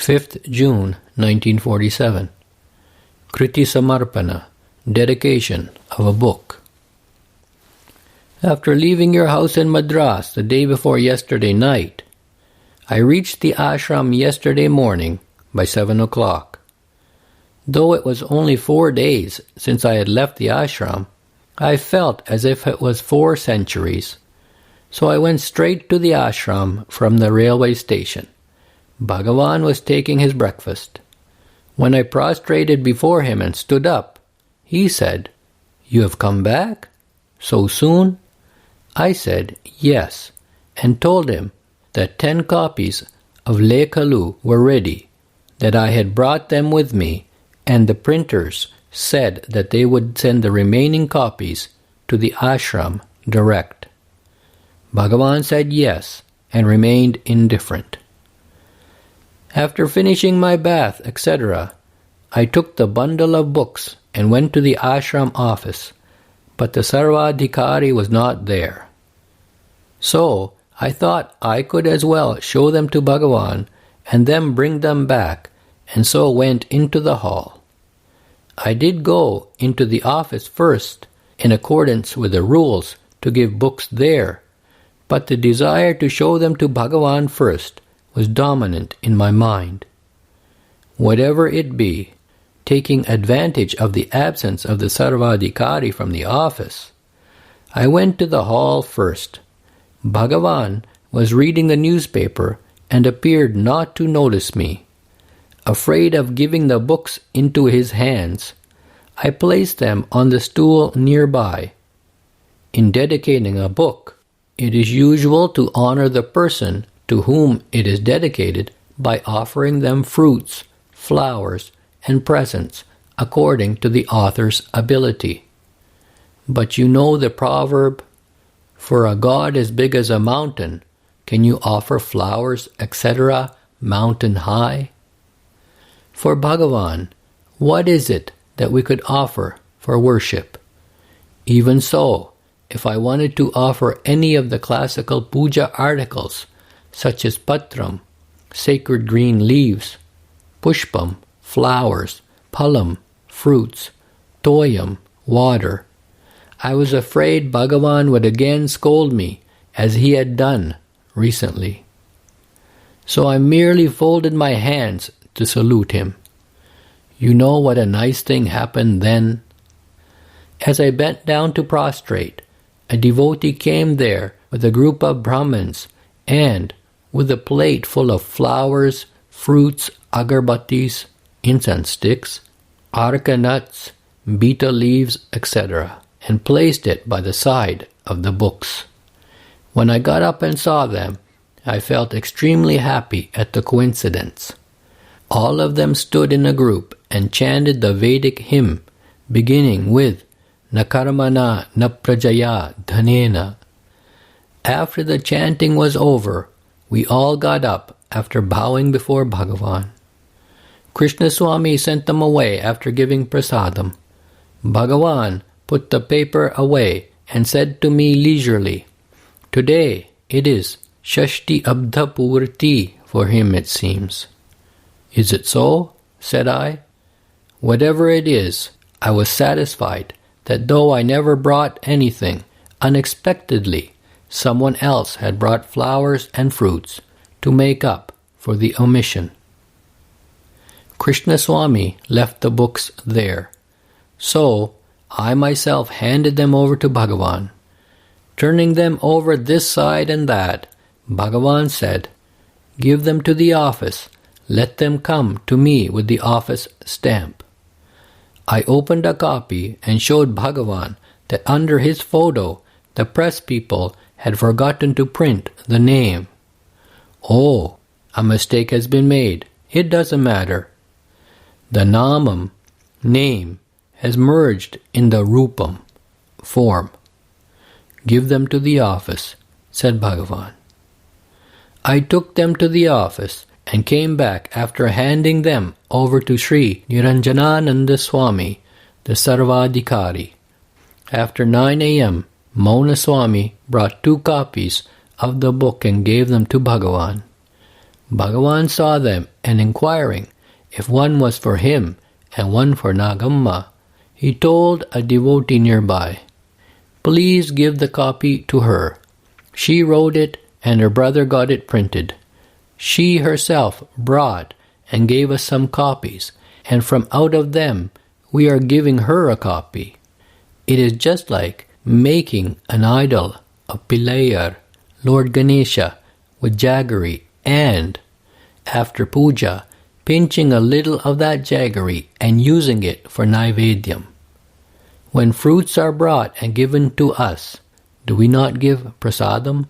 5th June 1947. KRITI Samarpana, dedication of a book. After leaving your house in Madras the day before yesterday night, I reached the ashram yesterday morning by 7 o'clock. Though it was only 4 days since I had left the ashram, I felt as if it was 4 centuries. So I went straight to the ashram from the railway station. Bhagavan was taking his breakfast. When I prostrated before him and stood up, he said, "You have come back? So soon?" I said, "Yes," and told him that 10 copies of Lekhalu were ready, that I had brought them with me, and the printers said that they would send the remaining copies to the ashram direct. Bhagavan said yes, and remained indifferent. After finishing my bath, etc., I took the bundle of books and went to the ashram office, but the Sarvadhikari was not there. So I thought I could as well show them to Bhagavan and then bring them back, and so went into the hall. I did go into the office first, in accordance with the rules to give books there, but the desire to show them to Bhagavan first was dominant in my mind. Whatever it be, taking advantage of the absence of the Sarvadhikari from the office, I went to the hall first. Bhagavan was reading the newspaper and appeared not to notice me. Afraid of giving the books into his hands, I placed them on the stool nearby. In dedicating a book, it is usual to honor the person to whom it is dedicated by offering them fruits, flowers, and presents according to the author's ability. But you know the proverb, "For a God as big as a mountain, can you offer flowers, etc., mountain high?" For Bhagavan, what is it that we could offer for worship? Even so, if I wanted to offer any of the classical puja articles, such as patram, sacred green leaves, pushpam, flowers, phalam, fruits, toyam, water, I was afraid Bhagavan would again scold me, as he had done recently. So I merely folded my hands to salute him. You know what a nice thing happened then? As I bent down to prostrate, a devotee came there with a group of Brahmins and, with a plate full of flowers, fruits, agarbattis, incense sticks, arka nuts, beta leaves, etc., and placed it by the side of the books. When I got up and saw them, I felt extremely happy at the coincidence. All of them stood in a group and chanted the Vedic hymn, beginning with "Na karmana na prajaya dhanena." After the chanting was over, we all got up after bowing before Bhagavan. Krishna Swami sent them away after giving prasadam. Bhagavan put the paper away and said to me leisurely, "Today it is Shashti Abdha Purti for him, it seems." "Is it so?" said I. Whatever it is, I was satisfied that though I never brought anything, unexpectedly someone else had brought flowers and fruits to make up for the omission. Krishna Swami left the books there, so I myself handed them over to Bhagavan. Turning them over this side and that, Bhagavan said, "Give them to the office. Let them come to me with the office stamp." I opened a copy and showed Bhagavan that under his photo, the press people had forgotten to print the name. "Oh, a mistake has been made. It doesn't matter. The namam, name, has merged in the rupam, form. Give them to the office," said Bhagavan. I took them to the office and came back after handing them over to Sri Niranjanananda Swami, the Sarvadhikari. After 9 a.m., Mauna Swami brought 2 copies of the book and gave them to Bhagavan. Bhagavan saw them, and inquiring if one was for him and one for Nagamma, he told a devotee nearby, "Please give the copy to her. She wrote it and her brother got it printed. She herself brought and gave us some copies, and from out of them we are giving her a copy. It is just like making an idol of Pillayar, Lord Ganesha, with jaggery and, after puja, pinching a little of that jaggery and using it for Naivedyam. When fruits are brought and given to us, do we not give prasadam?